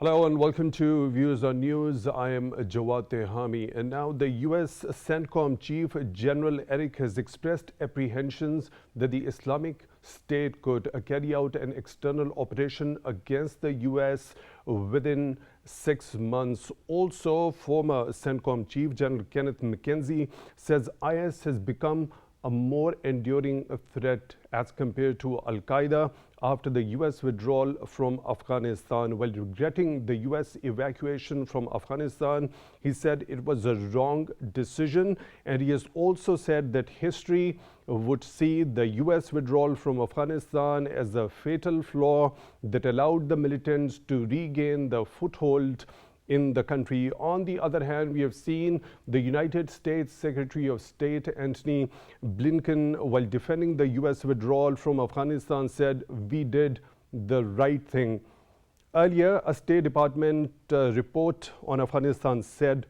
Hello and welcome to Views on News. I am Jawad Tehami. And now the U.S. CENTCOM Chief General Eric has expressed apprehensions that the Islamic State could carry out an external operation against the U.S. within 6 months. Also, former CENTCOM Chief General Kenneth McKenzie says IS has become a more enduring threat as compared to Al-Qaeda after the U.S. withdrawal from Afghanistan. While regretting the U.S. evacuation from Afghanistan, he said it was a wrong decision, and he has also said that history would see the U.S. withdrawal from Afghanistan as a fatal flaw that allowed the militants to regain the foothold in the country. On the other hand, we have seen the United States Secretary of State Antony Blinken, while defending the U.S. withdrawal from Afghanistan, said we did the right thing. Earlier, a State Department report on Afghanistan said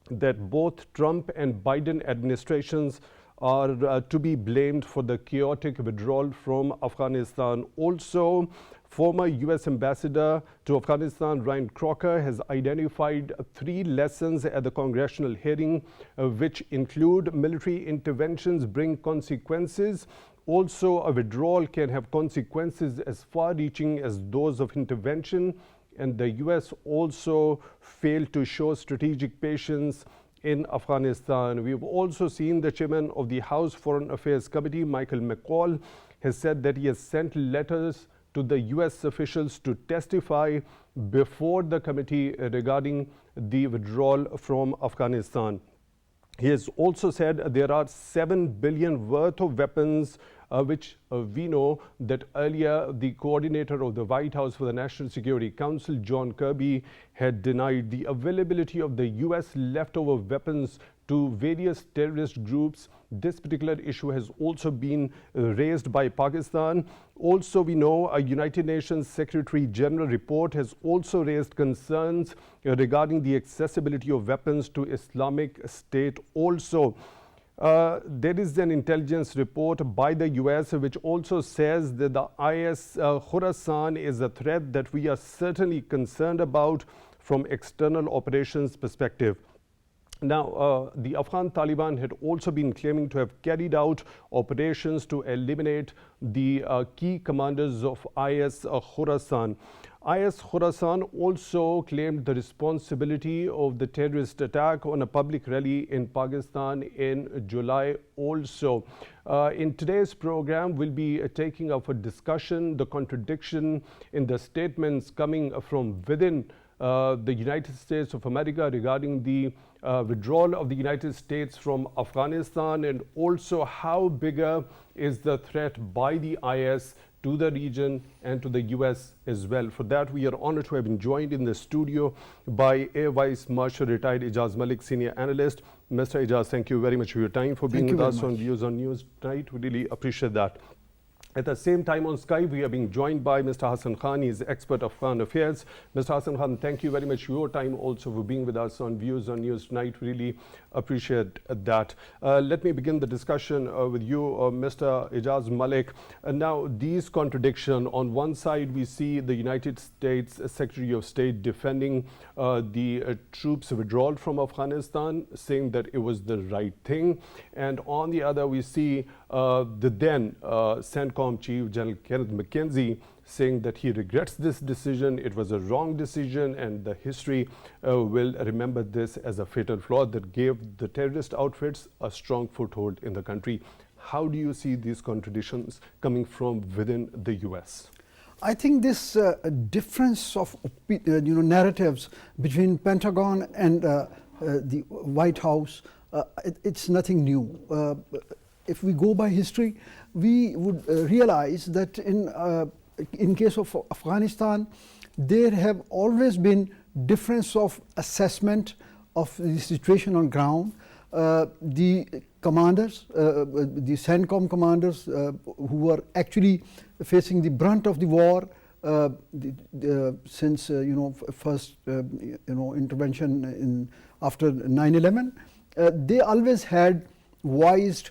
that both Trump and Biden administrations are to be blamed for the chaotic withdrawal from Afghanistan. Also, former U.S. Ambassador to Afghanistan, Ryan Crocker, has identified 3 lessons at the congressional hearing, which include military interventions bring consequences. Also, a withdrawal can have consequences as far-reaching as those of intervention, and the U.S. also failed to show strategic patience in Afghanistan. We've also seen the chairman of the House Foreign Affairs Committee, Michael McCaul, has said that he has sent letters to the U.S. officials to testify before the committee regarding the withdrawal from Afghanistan. He has also said there are $7 billion worth of weapons which we know that earlier the coordinator of the White House for the National Security Council, John Kirby, had denied the availability of the U.S. leftover weapons to various terrorist groups. This particular issue has also been raised by Pakistan. Also, we know a United Nations Secretary General report has also raised concerns regarding the accessibility of weapons to Islamic State. Also, there is an intelligence report by the U.S. which also says that the IS Khorasan is a threat that we are certainly concerned about from external operations perspective. Now, the Afghan Taliban had also been claiming to have carried out operations to eliminate the key commanders of IS Khorasan. IS Khorasan also claimed the responsibility of the terrorist attack on a public rally in Pakistan in July also. In today's program, we'll be taking up for discussion the contradiction in the statements coming from within the United States of America regarding the withdrawal of the United States from Afghanistan, and also how bigger is the threat by the IS to the region and to the U.S. as well. For that, we are honored to have been joined in the studio by Air Vice Marshal Retired Ijaz Malik, Senior Analyst. Mr. Ijaz, thank you very much for your time, for being with us on Views on News tonight. We really appreciate that. At the same time on Skype, we are being joined by Mr. Hassan Khan. He is expert of Afghan affairs. Mr. Hassan Khan, thank you very much for your time, also for being with us on Views on News tonight. Really appreciate that. Let me begin the discussion with you, Mr. Ijaz Malik. Now, these contradictions, on one side, we see the United States Secretary of State defending the troops' withdrawal from Afghanistan, saying that it was the right thing. And on the other, we see the then CENTCOM Chief General Kenneth McKenzie saying that he regrets this decision, it was a wrong decision, and the history will remember this as a fatal flaw that gave the terrorist outfits a strong foothold in the country. How do you see these contradictions coming from within the U.S.? I think this difference of narratives between Pentagon and the White House, it's nothing new. If we go by history, we would realize that in case of Afghanistan, there have always been difference of assessment of the situation on ground. The commanders, the CENTCOM commanders who were actually facing the brunt of the war since first intervention after 9/11, they always had voiced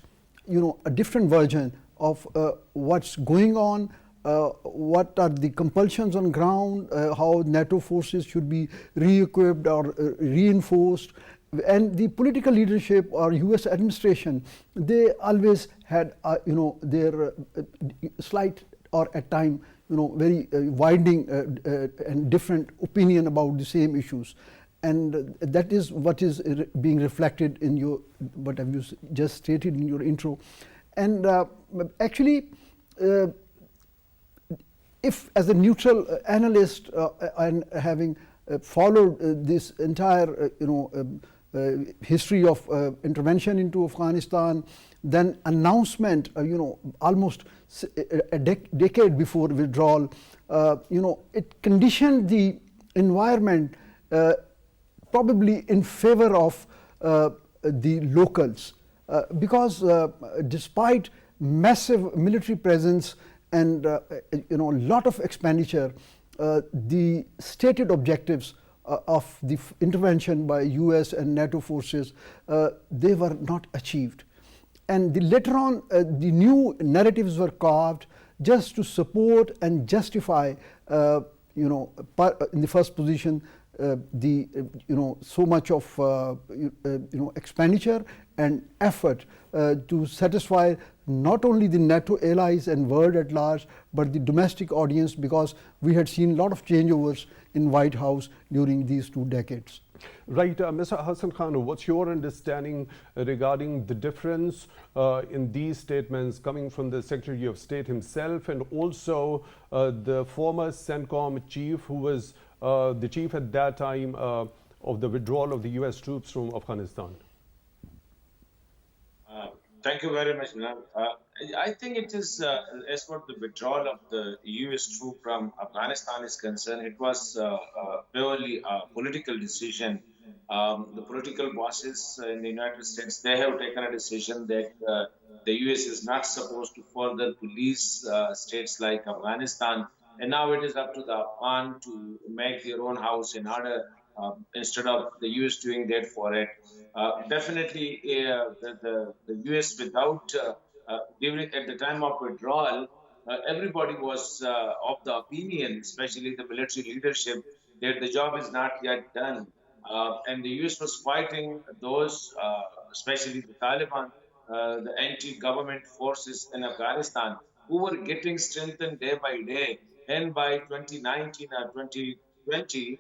a different version of what's going on what are the compulsions on ground, how NATO forces should be re-equipped or reinforced. And the political leadership or US administration, they always had their slight or at time very widening and different opinion about the same issues. And that is what is being reflected in your what have you just stated in your intro. And actually, if as a neutral analyst and having followed this entire history of intervention into Afghanistan, then announcement almost a decade before withdrawal, it conditioned the environment probably in favor of the locals, because despite massive military presence and lot of expenditure, the stated objectives of the intervention by US and NATO forces, they were not achieved. And later on, the new narratives were carved just to support and justify, in the first position, the so much of expenditure and effort to satisfy not only the NATO allies and world at large, but the domestic audience, because we had seen a lot of changeovers in White House during these 2 decades. Right, Mr. Hassan Khan, what's your understanding regarding the difference in these statements coming from the Secretary of State himself and also the former CENTCOM chief, who was the chief at that time of the withdrawal of the US troops from Afghanistan? Thank you very much, Hannan. I think it is, as for the withdrawal of the US troop from Afghanistan is concerned, it was purely a political decision. The political bosses in the United States, they have taken a decision that the US is not supposed to further police states like Afghanistan. And now it is up to the Afghan to make their own house in order, instead of the US doing that for it. Definitely, the US without during at the time of withdrawal, everybody was of the opinion, especially the military leadership, that the job is not yet done, and the US was fighting those, especially the Taliban, the anti-government forces in Afghanistan, who were getting strengthened day by day. And by 2019 or 2020,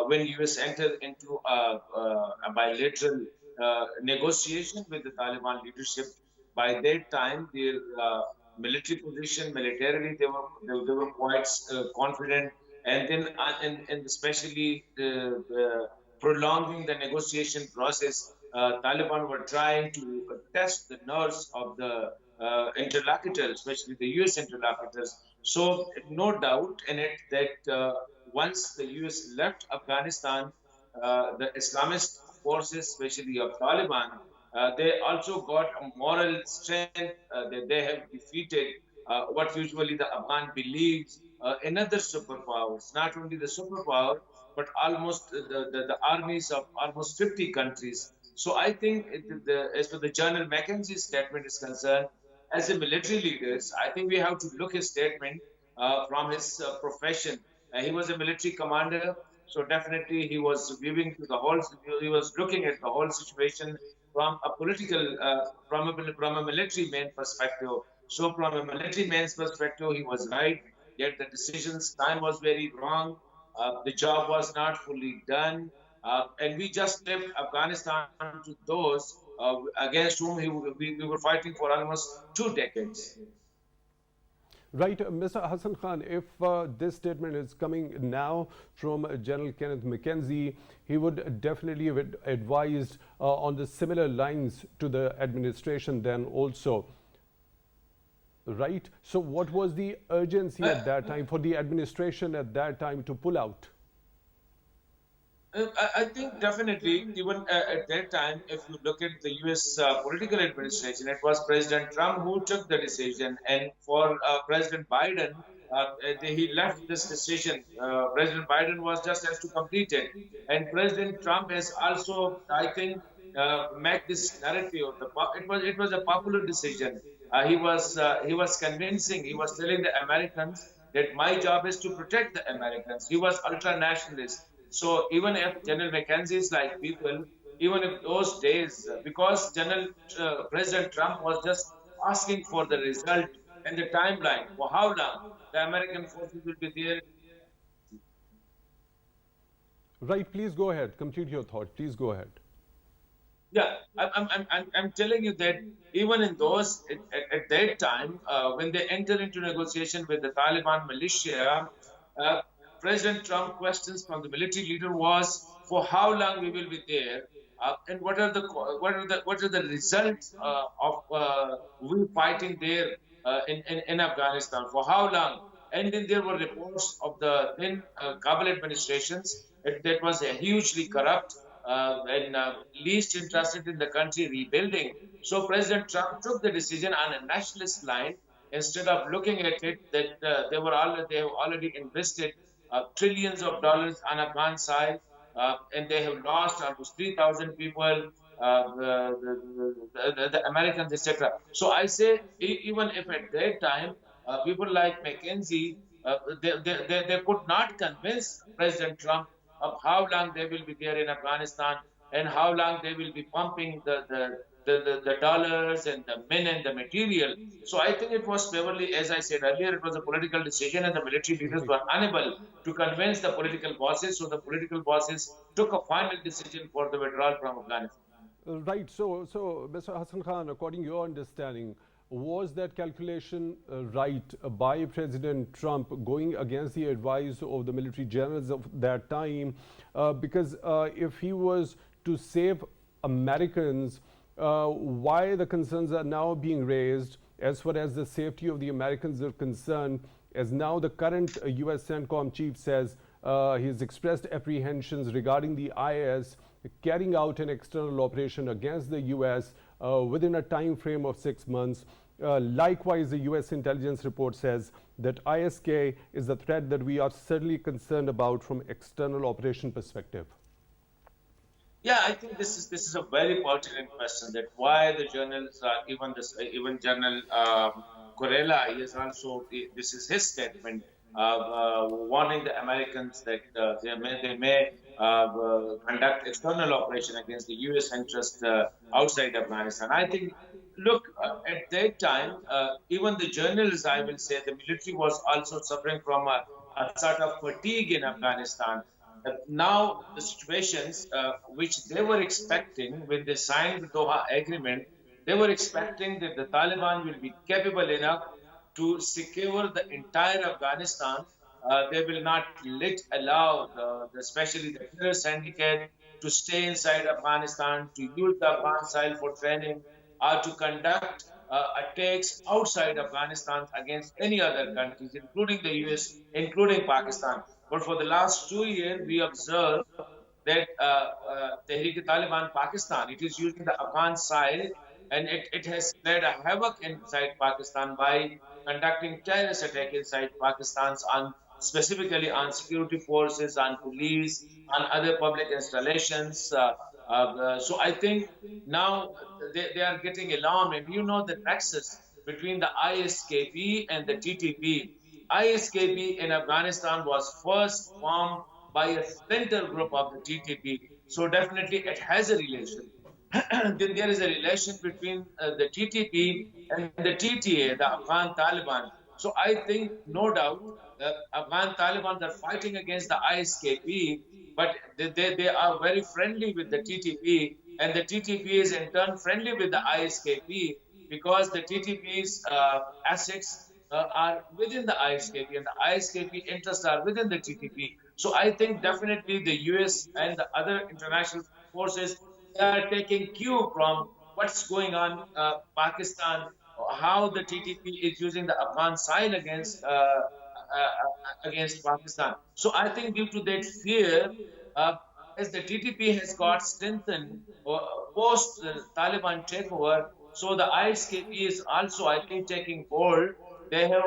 when US entered into a bilateral negotiation with the Taliban leadership, by that time their military position, militarily, they were quite confident, and then and especially prolonging the negotiation process, Taliban were trying to test the nerves of the interlocutors, especially the US interlocutors. So no doubt in it that once the US left Afghanistan, the Islamist forces, especially of Taliban, they also got a moral strength that they have defeated what usually the Afghan believes in other superpowers, not only the superpower, but almost the armies of almost 50 countries. So I think, as for the General Mackenzie's statement is concerned, as a military leaders, I think we have to look his statement from his profession. He was a military commander, so definitely he was viewing to the whole. He was looking at the whole situation from a political, from a military man perspective. So from a military man's perspective, he was right. Yet the decisions time was very wrong. The job was not fully done, and we just left Afghanistan to those against whom we were fighting for almost 2 decades. Right, Mr. Hassan Khan, if this statement is coming now from General Kenneth Mackenzie, he would definitely have advised on the similar lines to the administration then also. Right? So what was the urgency at that time for the administration at that time to pull out? I think definitely, even at that time, if you look at the US political administration, it was President Trump who took the decision. And for President Biden, he left this decision. President Biden was just has to complete it. And President Trump has also, I think, made this narrative. It was a popular decision. he was convincing. He was telling the Americans that my job is to protect the Americans. He was ultra nationalist. So even if General Mackenzie's like people, even if those days, because General President Trump was just asking for the result and the timeline for how long the American forces will be there. Right, please go ahead. Complete your thought. Please go ahead. Yeah, I'm telling you that even in those at that time, when they enter into negotiation with the Taliban militia, uh, President Trump questions from the military leader was for how long we will be there, and what are the results of we fighting there in Afghanistan for how long? And then there were reports of the then Kabul administrations that was hugely corrupt and least interested in the country rebuilding. So President Trump took the decision on a nationalist line instead of looking at it that they have already invested trillions of dollars on Afghan side, and they have lost almost 3,000 people, the Americans, etc. So I say, even if at that time people like McKenzie, they could not convince President Trump of how long they will be there in Afghanistan and how long they will be pumping the dollars and the men and the material. So I think it was purely, as I said earlier, it was a political decision, and the military leaders were unable to convince the political bosses. So the political bosses took a final decision for the withdrawal from Afghanistan. Right. So, Mr. Hassan Khan, according to your understanding, was that calculation right by President Trump going against the advice of the military generals of that time? Because if he was to save Americans, why the concerns are now being raised as far as the safety of the Americans are concerned, as now the current US CENTCOM chief says he has expressed apprehensions regarding the IS carrying out an external operation against the US within a time frame of 6 months. Likewise, the US intelligence report says that ISK is a threat that we are certainly concerned about from external operation perspective. Yeah, I think this is a very pertinent question. That why the journals, even General Corella, he is also, this is his statement, warning the Americans that they may conduct external operation against the U.S. interest outside Afghanistan. I think, look, at that time, even the journalists, I will say, the military was also suffering from a sort of fatigue in Afghanistan. Now the situations which they were expecting when they signed the Doha agreement, they were expecting that the Taliban will be capable enough to secure the entire Afghanistan. They will not allow especially the terror syndicate to stay inside Afghanistan, to use the Afghan soil for training, or to conduct attacks outside Afghanistan against any other countries, including the US, including Pakistan. But for the last 2 years, we observe that Tehrik-e-Taliban Pakistan, it is using the Afghan side, and it has played a havoc inside Pakistan by conducting terrorist attack inside Pakistan on specifically on security forces, on police, on other public installations. So I think now they are getting alarmed, and you know the nexus between the ISKP and the TTP. ISKP in Afghanistan was first formed by a splinter group of the TTP. So definitely it has a relation. Then there is a relation between the TTP and the TTA, the Afghan Taliban. So I think, no doubt, Afghan Taliban are fighting against the ISKP, but they are very friendly with the TTP, and the TTP is in turn friendly with the ISKP because the TTP's assets are within the ISKP, and the ISKP interests are within the TTP. So I think definitely the US and the other international forces are taking cue from what's going on Pakistan, how the TTP is using the Afghan side against Pakistan. So I think due to that fear, uh, as the TTP has got strengthened post the Taliban takeover, so the ISKP is also, I think, taking hold. They have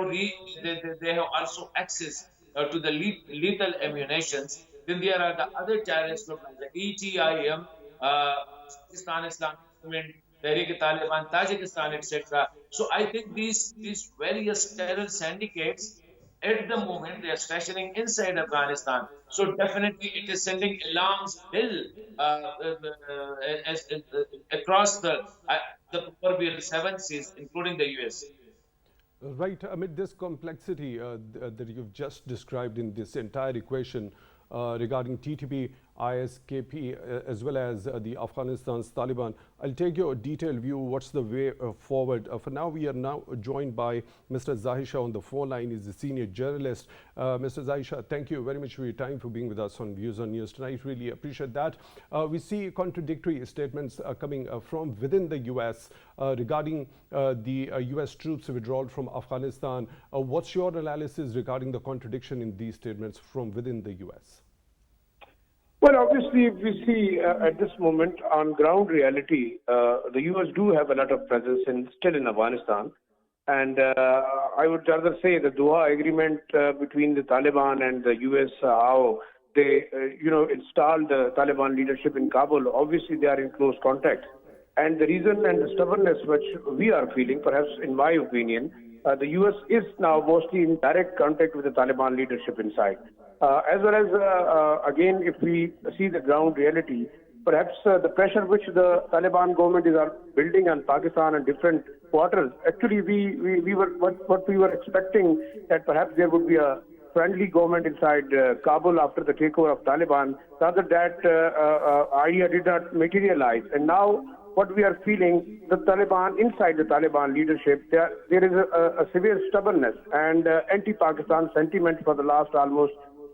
also access to the lethal ammunitions. Then there are the other terrorist groups like the ETIM, Pakistan Islamic Movement, Tehrik-e-Taliban, Tajikistan, etc. So I think these various terror syndicates at the moment they are stationing inside Afghanistan. So definitely it is sending alarms bill across the proverbial seven seas, including the US. Right. Amid this complexity that you've just described in this entire equation regarding TTP, ISKP, as well as the Afghanistan's Taliban, I'll take your detailed view. What's the way forward? For now, we are now joined by Mr. Zahir Shah on the phone line. He's a senior journalist. Mr. Zahir Shah, thank you very much for your time, for being with us on Views on News tonight. Really appreciate that. We see contradictory statements coming from within the U.S. Regarding the U.S. troops withdrawal from Afghanistan. What's your analysis regarding the contradiction in these statements from within the U.S.? Well, obviously, if we see at this moment on ground reality, the U.S. do have a lot of presence still in Afghanistan. And I would rather say the Doha agreement between the Taliban and the U.S., how they, installed the Taliban leadership in Kabul, obviously they are in close contact. And the reason and the stubbornness which we are feeling, perhaps in my opinion, the U.S. is now mostly in direct contact with the Taliban leadership inside. As well as, again, if we see the ground reality, perhaps the pressure which the Taliban government is building on Pakistan and different quarters, actually we were what we were expecting that perhaps there would be a friendly government inside Kabul after the takeover of Taliban. Rather that idea did not materialize. And now what we are feeling, the Taliban, inside the Taliban leadership, there is a severe stubbornness and anti-Pakistan sentiment for the last almost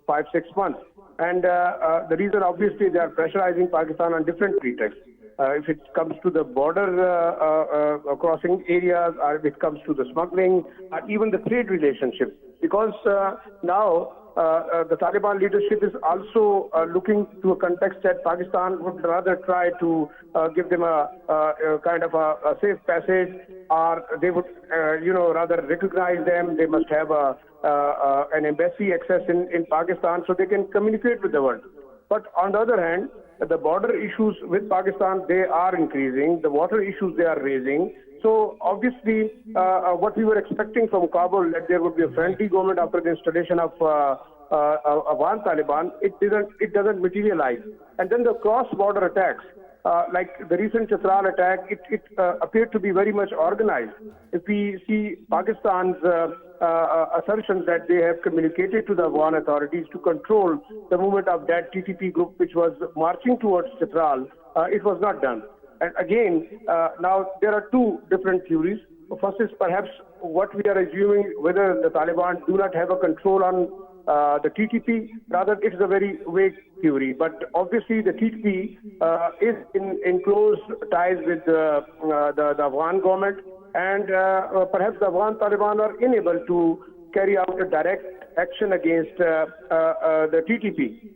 5-6 months. And the reason, obviously, they are pressurizing Pakistan on different pretexts. If it comes to the border crossing areas, or if it comes to the smuggling, or even the trade relationship. Because now the Taliban leadership is also looking to a context that Pakistan would rather try to give them a kind of a safe passage, or they would, rather recognize them. They must have an embassy access in Pakistan so they can communicate with the world. But on the other hand, the border issues with Pakistan, they are increasing. The water issues they are raising. So obviously, what we were expecting from Kabul, that there would be a friendly government after the installation of Afghan Taliban, it doesn't materialize. And then the cross-border attacks, like the recent Chitral attack, it appeared to be very much organized. If we see Pakistan's assertions that they have communicated to the Afghan authorities to control the movement of that TTP group which was marching towards Chitral, it was not done. And again, now there are two different theories. First is perhaps what we are assuming, whether the Taliban do not have a control on the TTP. Rather, it's a very vague theory. But obviously, the TTP is in close ties with the Afghan government, and perhaps the Afghan Taliban are unable to carry out a direct action against the TTP.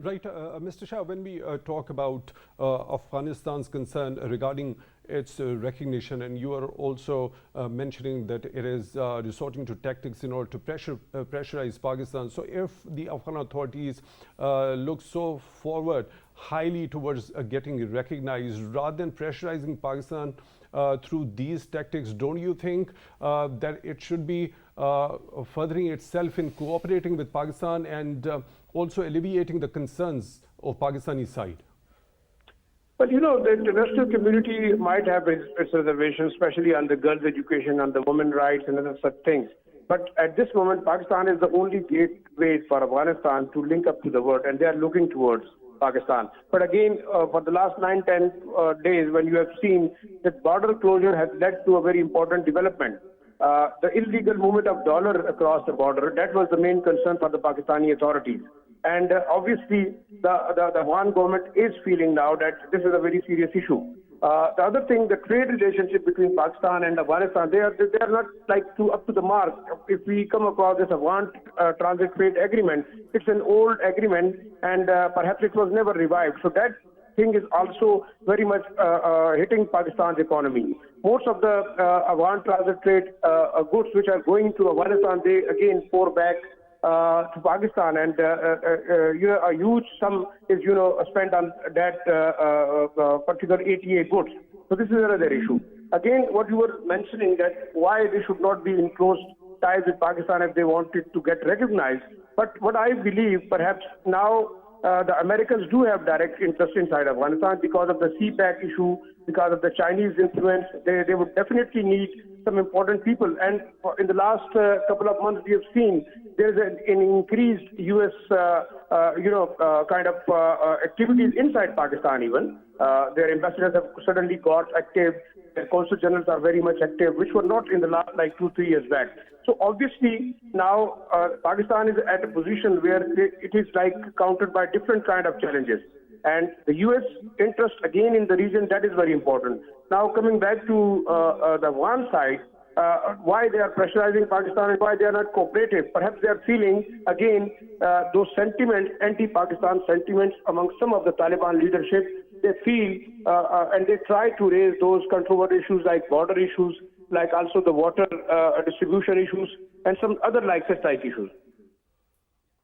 Right, Mr. Shah, when we talk about Afghanistan's concern regarding its recognition, and you are also mentioning that it is resorting to tactics in order to pressurize Pakistan. So if the Afghan authorities look so forward highly towards getting recognized rather than pressurizing Pakistan through these tactics, don't you think that it should be furthering itself in cooperating with Pakistan and also alleviating the concerns of Pakistani side? Well, the international community might have its reservations, especially on the girls' education, on the women's rights and other such things. But at this moment, Pakistan is the only gateway for Afghanistan to link up to the world, and they are looking towards Pakistan. But again, for the last 9-10 days, when you have seen that border closure has led to a very important development. The illegal movement of dollar across the border, that was the main concern for the Pakistani authorities. And obviously, the Afghan government is feeling now that this is a very serious issue. The other thing, the trade relationship between Pakistan and Afghanistan, they are not like up to the mark. If we come across this Afghan transit trade agreement, it's an old agreement, and perhaps it was never revived. So that thing is also very much hitting Pakistan's economy. Most of the Afghan transit trade goods which are going to Afghanistan, they again pour back to Pakistan, and a huge sum is spent on that particular ATA goods. So this is another issue. Again, what you were mentioning, that why they should not be in close ties with Pakistan if they wanted to get recognized. But what I believe, perhaps now the Americans do have direct interest inside Afghanistan because of the CPAC issue, because of the Chinese influence. They would definitely need some important people. And in the last couple of months, we have seen there's an increased U.S. Activities inside Pakistan even. Their ambassadors have suddenly got active. Their consul generals are very much active, which were not in the last 2-3 years back. So obviously now Pakistan is at a position where it is countered by different kind of challenges. And the U.S. interest again in the region, that is very important. Now coming back to the Afghan side, why they are pressurizing Pakistan and why they are not cooperative. Perhaps they are feeling again those sentiments, anti-Pakistan sentiments among some of the Taliban leadership. They feel and they try to raise those controversial issues like border issues, like also the water distribution issues and some other such type issues.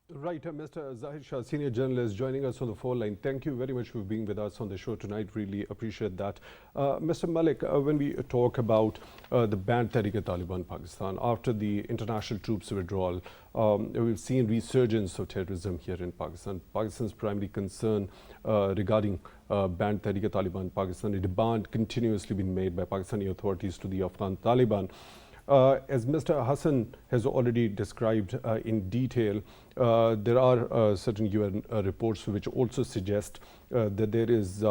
Right, Mr. Zahir Shah, senior journalist, joining us on the phone line. Thank you very much for being with us on the show tonight. Really appreciate that. Mr. Malik, when we talk about the banned Tehrik-e-Taliban Pakistan, after the international troops withdrawal, we've seen resurgence of terrorism here in Pakistan. Pakistan's primary concern regarding banned Tehrik-e-Taliban Pakistan, a demand continuously been made by Pakistani authorities to the Afghan Taliban. As Mr. Hassan has already described in detail, there are certain UN reports which also suggest that there is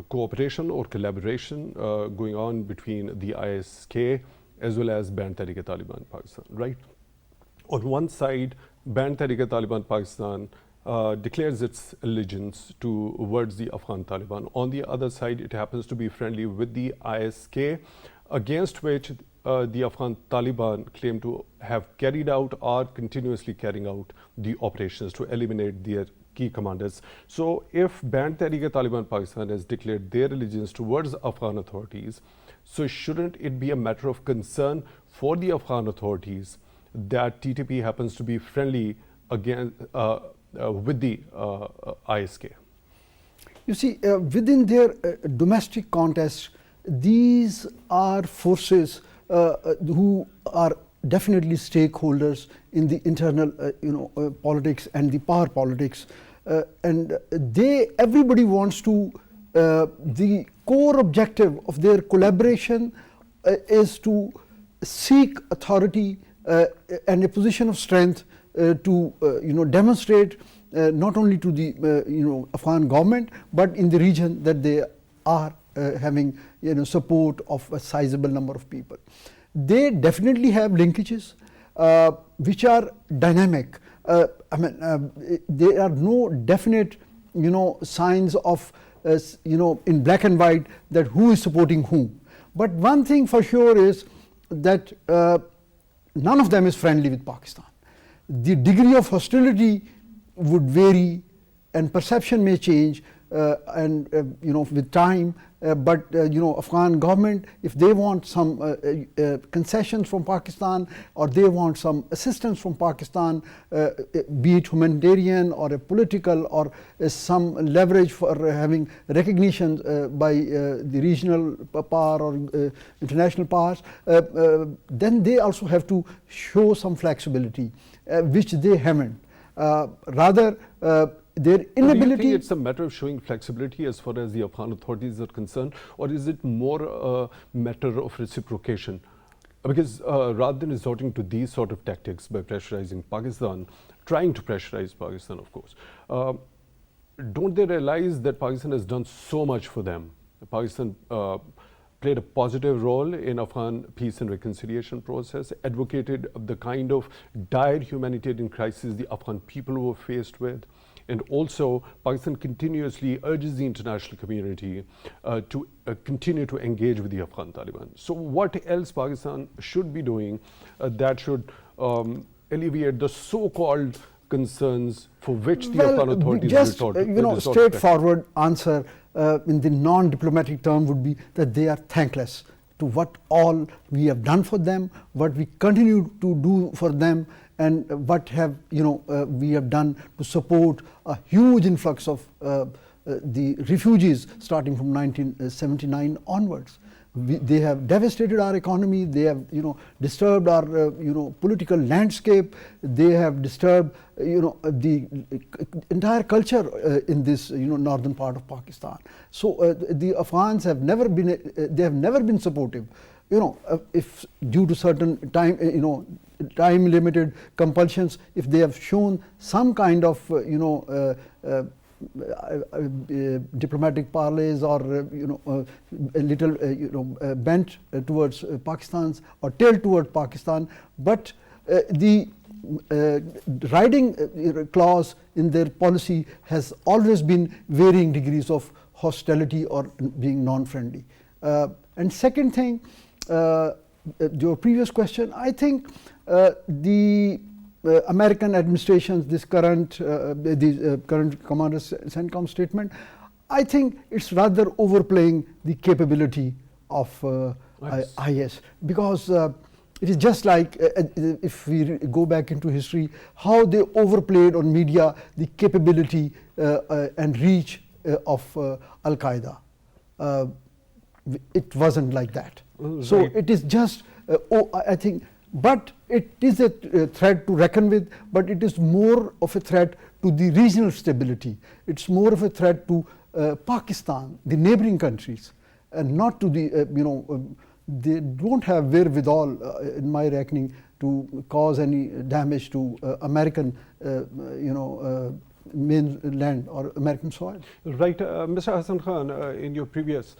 cooperation or collaboration going on between the ISK as well as banned Tehrik-e-Taliban Pakistan, right? On one side, banned Tehrik-e-Taliban Pakistan declares its allegiance towards the Afghan Taliban. On the other side, it happens to be friendly with the ISK, against which the Afghan Taliban claim to have carried out or continuously carrying out the operations to eliminate their key commanders. So if banned Tehrik-e-Taliban Pakistan has declared their allegiance towards Afghan authorities, so shouldn't it be a matter of concern for the Afghan authorities that TTP happens to be friendly against, with the ISK? You see, within their domestic contest, these are forces who are definitely stakeholders in the internal politics and the power politics, and everybody wants to the core objective of their collaboration is to seek authority and a position of strength to demonstrate not only to the Afghan government but in the region that they are having support of a sizable number of people. They definitely have linkages which are dynamic. There are no definite signs of in black and white that who is supporting whom. But one thing for sure is that none of them is friendly with Pakistan. The degree of hostility would vary and perception may change and with time, but Afghan government, if they want some concessions from Pakistan or they want some assistance from Pakistan, be it humanitarian or a political or some leverage for having recognition by the regional power or international powers, then they also have to show some flexibility, which they haven't. Rather, their inability. Do you think it's a matter of showing flexibility as far as the Afghan authorities are concerned, or is it more a matter of reciprocation? Because rather than resorting to these sort of tactics by pressurizing Pakistan, trying to pressurize Pakistan, of course, don't they realize that Pakistan has done so much for them? Pakistan played a positive role in Afghan peace and reconciliation process, advocated the kind of dire humanitarian crisis the Afghan people were faced with. And also, Pakistan continuously urges the international community to continue to engage with the Afghan Taliban. So what else Pakistan should be doing that should alleviate the so-called concerns for which the Afghan authorities resort? Straightforward answer in the non-diplomatic term would be that they are thankless to what all we have done for them, what we continue to do for them, and what have we have done to support a huge influx of the refugees starting from 1979 onwards. They have devastated our economy. They have disturbed our political landscape. They have disturbed the entire culture in this northern part of Pakistan. So the Afghans have never been supportive. If due to certain time limited compulsions, if they have shown some kind of diplomatic parleys or a little bent towards Pakistan's or tilt toward Pakistan, but the riding clause in their policy has always been varying degrees of hostility or being non-friendly. And second thing, your previous question, I think the American administration's this current Commander CENTCOM statement, I think it's rather overplaying the capability of IS, because it is just like if we go back into history, how they overplayed on media the capability and reach of Al Qaeda. It wasn't like that. So it is just, I think, but it is a threat to reckon with, but it is more of a threat to the regional stability. It's more of a threat to Pakistan, the neighboring countries, and not to the, they don't have wherewithal, in my reckoning, to cause any damage to American, mainland or American soil. Right. Mr. Hassan Khan, in your previous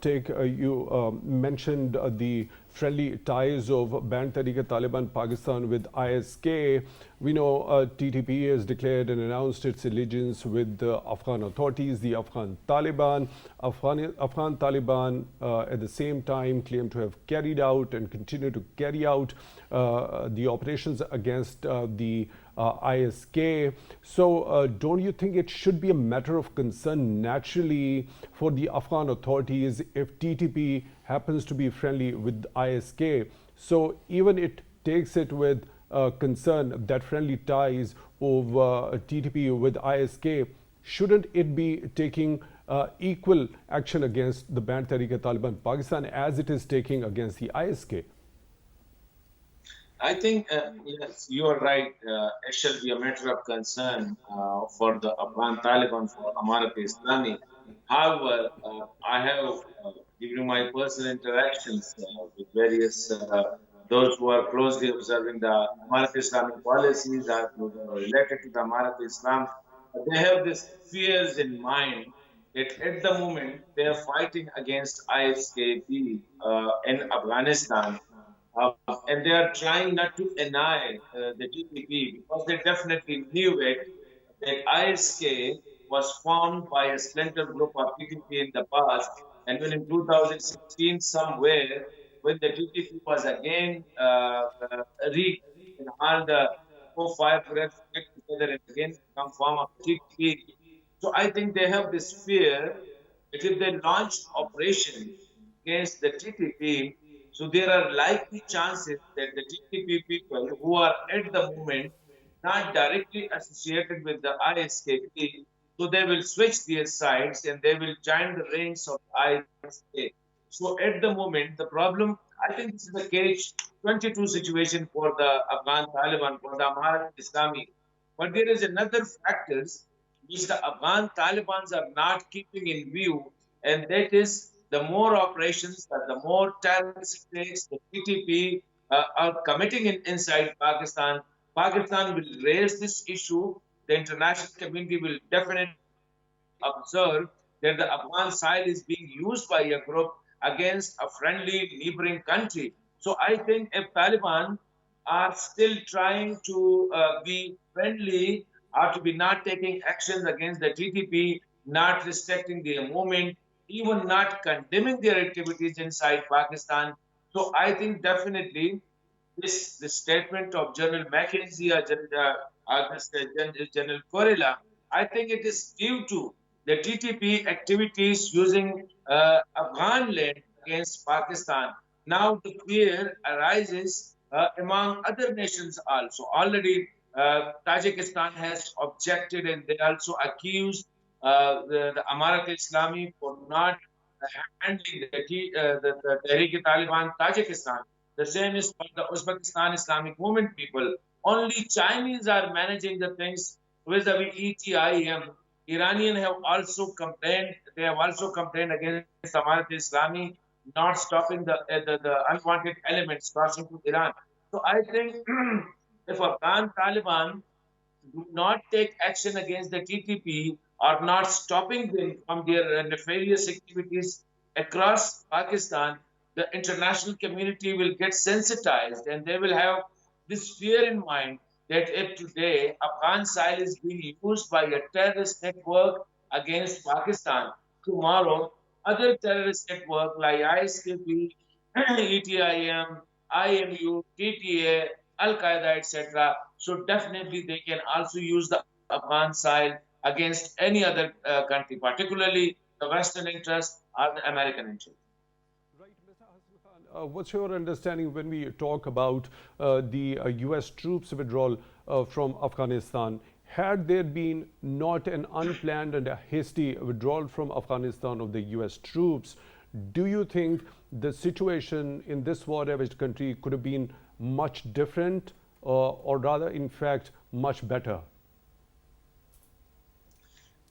take, you mentioned the friendly ties of Band Tehrik-e-Taliban Pakistan with ISK. We know TTP has declared and announced its allegiance with the Afghan authorities, the Afghan Taliban. Afghan Taliban at the same time claim to have carried out and continue to carry out the operations against the ISK. So don't you think it should be a matter of concern naturally for the Afghan authorities if TTP happens to be friendly with ISK? So even it takes it with concern that friendly ties of TTP with ISK, shouldn't it be taking equal action against the Band Tehrik-e-Taliban Pakistan as it is taking against the ISK? I think, yes, you are right. It shall be a matter of concern for the Afghan Taliban, for Amarat Islami. However, I have, during my personal interactions with various those who are closely observing the Amarat Islamic policies that are related to the Amarat Islam, they have these fears in mind that at the moment they are fighting against ISKP in Afghanistan. And they are trying not to deny the TTP because they definitely knew it that ISK was formed by a splinter group of TTP in the past, and when in 2016 somewhere when the TTP was again re and all the 4-5 groups get together and again become form of TTP. So I think they have this fear that if they launch operation against the TTP, so there are likely chances that the TTP people who are at the moment not directly associated with the ISKP, so they will switch their sides and they will join the ranks of ISK. So at the moment, the problem, I think this is the case 22 situation for the Afghan Taliban, for the Amarat Islami. But there is another factors which the Afghan Talibans are not keeping in view, and that is the more operations, the more terrorist attacks the TTP are committing inside Pakistan, Pakistan will raise this issue. The international community will definitely observe that the Afghan soil is being used by a group against a friendly neighboring country. So I think if Taliban are still trying to be friendly or to be not taking actions against the TTP, not respecting their movement, even not condemning their activities inside Pakistan. So I think definitely this statement of General McKenzie or General Corella, I think it is due to the TTP activities using Afghan land against Pakistan. Now the fear arises among other nations also. Already, Tajikistan has objected, and they also accused the Amarat Islami for not handling the Tehrik-e-Taliban Tajikistan. The same is for the Uzbekistan Islamic Movement people. Only Chinese are managing the things vis-a-vis ETIM. Iranian have also complained. They have also complained against Amarat Islami not stopping the unwanted elements crossing to Iran. So I think if Afghan Taliban do not take action against the TTP or not stopping them from their nefarious activities across Pakistan, the international community will get sensitized and they will have this fear in mind that if today Afghan soil is being used by a terrorist network against Pakistan, tomorrow other terrorist networks like ISKP, ETIM, IMU, TTA, Al Qaeda, etc. So definitely they can also use the Afghan side against any other country, particularly the Western interest or the American interest. Right, Mr. Hassan, what's your understanding when we talk about the US troops withdrawal from Afghanistan? Had there been not an unplanned and a hasty withdrawal from Afghanistan of the US troops, do you think the situation in this war-ravaged country could have been much different or rather, in fact, much better?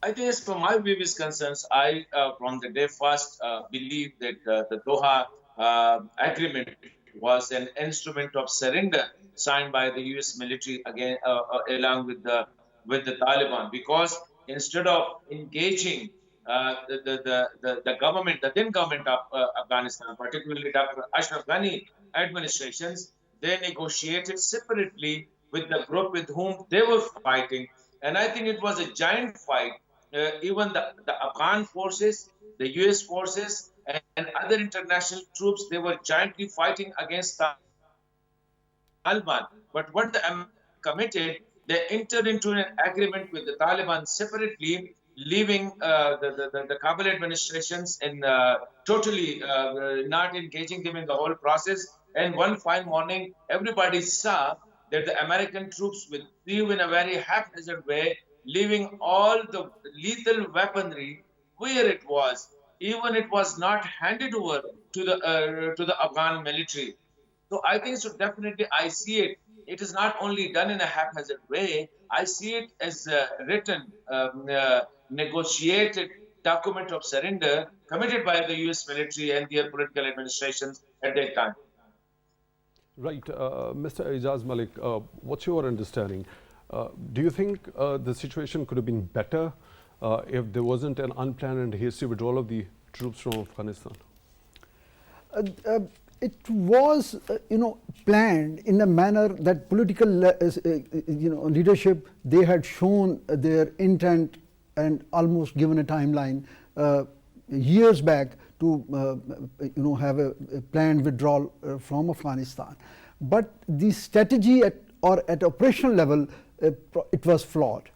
I think as for my view is concerns, I from the day first believe that the Doha agreement was an instrument of surrender signed by the U.S. military again along with the Taliban, because instead of engaging the government, the then government of Afghanistan, particularly Dr. Ashraf Ghani administrations, they negotiated separately with the group with whom they were fighting. And I think it was a giant fight. Even the Afghan forces, the US forces, and other international troops, they were jointly fighting against Taliban. But what the Americans committed, they entered into an agreement with the Taliban separately, leaving the Kabul administrations in totally not engaging them in the whole process. And one fine morning, everybody saw that the American troops withdrew in a very haphazard way, leaving all the lethal weaponry where it was. Even it was not handed over to the Afghan military. So I think so definitely I see it. It is not only done in a haphazard way. I see it as a written, negotiated document of surrender committed by the U.S. military and their political administrations at that time. Right, Mr. Ijaz Malik, what's your understanding? Do you think the situation could have been better if there wasn't an unplanned and hasty withdrawal of the troops from Afghanistan? It was, planned in a manner that political, leadership, they had shown their intent and almost given a timeline years back to, have a planned withdrawal from Afghanistan. But the strategy at operational level, it was flawed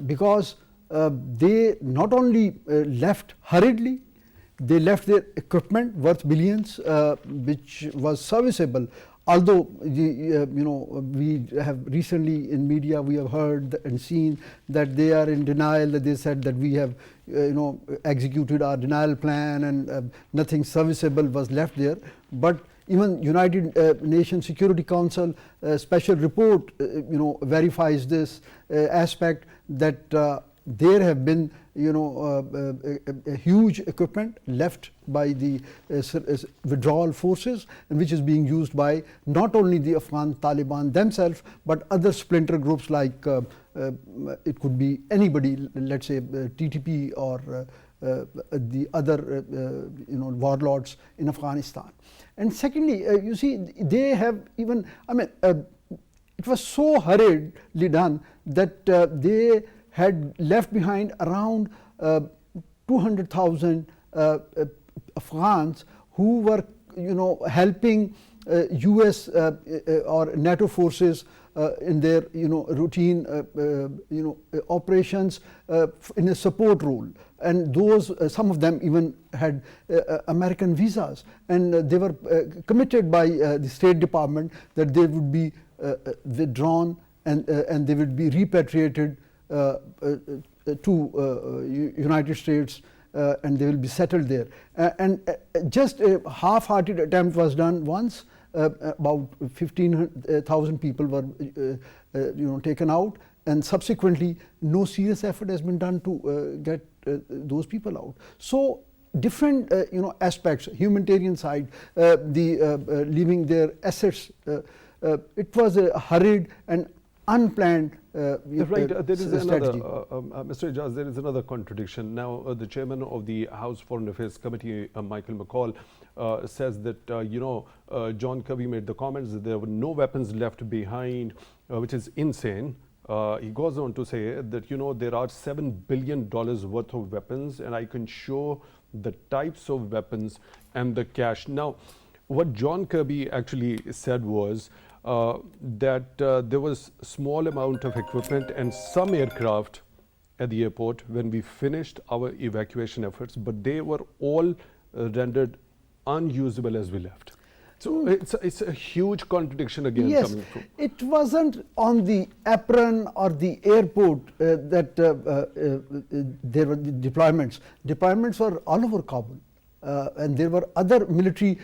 because they not only left hurriedly, they left their equipment worth billions, which was serviceable. Although we have recently in media we have heard and seen that they are in denial. That they said that we have executed our denial plan and nothing serviceable was left there. But even United Nations Security Council special report verifies this aspect, that there have been a huge equipment left by the withdrawal forces, and which is being used by not only the Afghan Taliban themselves but other splinter groups like it could be anybody, let's say TTP or the other warlords in Afghanistan. And secondly, you see, they have even, it was so hurriedly done that they had left behind around 200,000 Afghans who were helping US or NATO forces in their routine operations in a support role, and those some of them even had American visas, and they were committed by the State Department that they would be withdrawn and they would be repatriated to United States, and they will be settled there. And just a half-hearted attempt was done once. About 15,000 people were taken out, and subsequently no serious effort has been done to get those people out. So different aspects, humanitarian side, the leaving their assets, it was a hurried and unplanned right. There is strategy. Mr. Ijaz, there is another contradiction. Now, the chairman of the House Foreign Affairs Committee, Michael McCall, says that, John Kirby made the comments that there were no weapons left behind, which is insane. He goes on to say that, there are $7 billion worth of weapons, and I can show the types of weapons and the cash. Now, what John Kirby actually said was that there was small amount of equipment and some aircraft at the airport when we finished our evacuation efforts, but they were all rendered unusable as we left. So it's a huge contradiction again. Yes, coming from. it wasn't on the apron or the airport that there were the deployments. Deployments were all over Kabul. And there were other military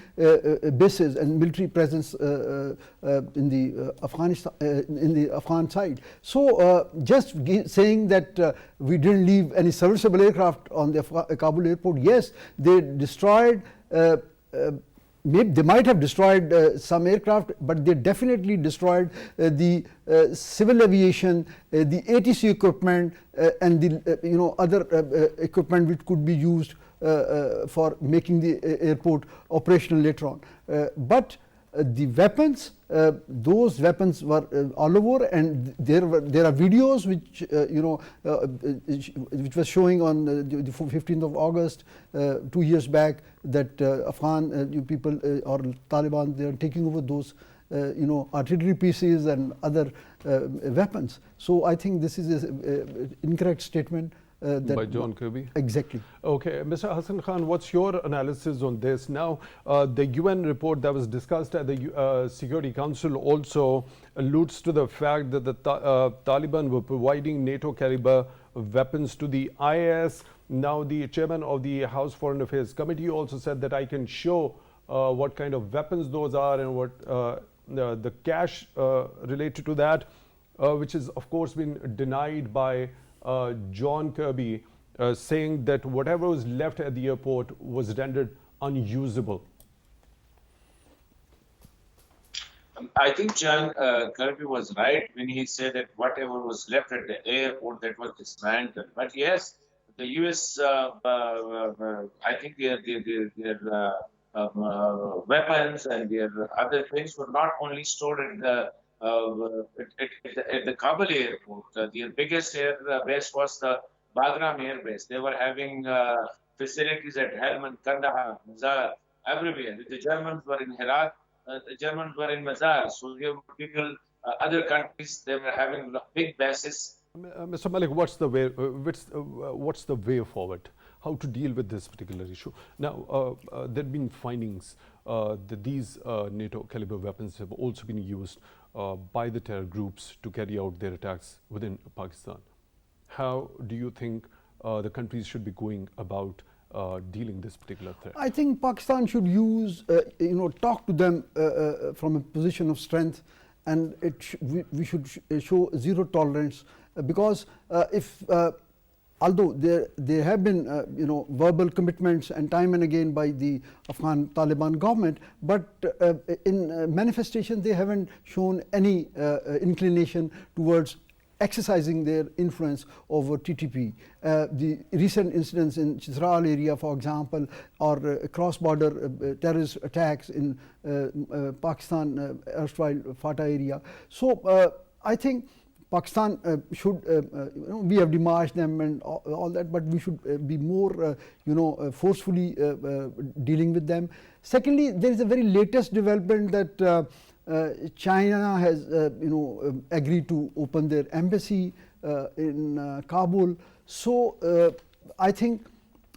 bases and military presence in the Afghanistan, in the Afghan side. So just saying that we didn't leave any serviceable aircraft on the Kabul airport, yes, they destroyed. Maybe they might have destroyed some aircraft, but they definitely destroyed the civil aviation, the ATC equipment, and the other equipment which could be used for making the airport operational later on. But the weapons, those weapons were all over, and there are videos which which was showing on the 15th of August 2 years back that Afghan people or Taliban, they are taking over those artillery pieces and other weapons. So I think this is an incorrect statement. By John Kirby? Exactly. Okay, Mr. Hassan Khan, what's your analysis on this? Now, the UN report that was discussed at the Security Council also alludes to the fact that the Taliban were providing NATO caliber weapons to the IS. Now, the chairman of the House Foreign Affairs Committee also said that I can show what kind of weapons those are and what the cash related to that, which has of course been denied by John Kirby, saying that whatever was left at the airport was rendered unusable. I think John Kirby was right when he said that whatever was left at the airport, that was dismantled. But yes, the U.S. I think their weapons and their other things were not only stored at the Kabul airport. Their biggest air base was the Bagram air base. They were having facilities at Helmand, Kandahar, Mazar, everywhere. The Germans were in Herat, the Germans were in Mazar. So you have people, other countries, they were having big bases. Mr. Malik, what's the way forward? How to deal with this particular issue? Now, there have been findings that these NATO caliber weapons have also been used by the terror groups to carry out their attacks within Pakistan. How do you think the countries should be going about dealing this particular threat? I think Pakistan should use, talk to them from a position of strength, and we should show zero tolerance, because although there have been verbal commitments and time and again by the Afghan Taliban government, but in manifestation they haven't shown any inclination towards exercising their influence over TTP. The recent incidents in Chitral area, for example, or cross-border terrorist attacks in Pakistan, erstwhile FATA area. So I think Pakistan should, we have demarched them and all that, but we should be more, forcefully dealing with them. Secondly, there is a very latest development that China has, agreed to open their embassy in Kabul. So I think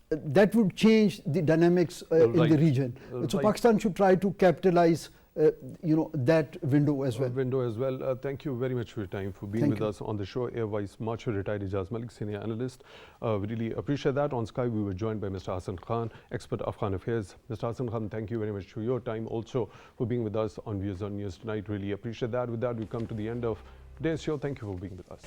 that would change the dynamics in the region. So Pakistan should try to capitalize that window as well. Thank you very much for your time, for being with us on the show. Air Vice Marshal retired Ijaz Malik, senior analyst. We really appreciate that. On Skype, we were joined by Mr. Hassan Khan, expert Afghan affairs. Mr. Hassan Khan, thank you very much for your time, also for being with us on Views on News tonight. Really appreciate that. With that, we come to the end of today's show. Thank you for being with us.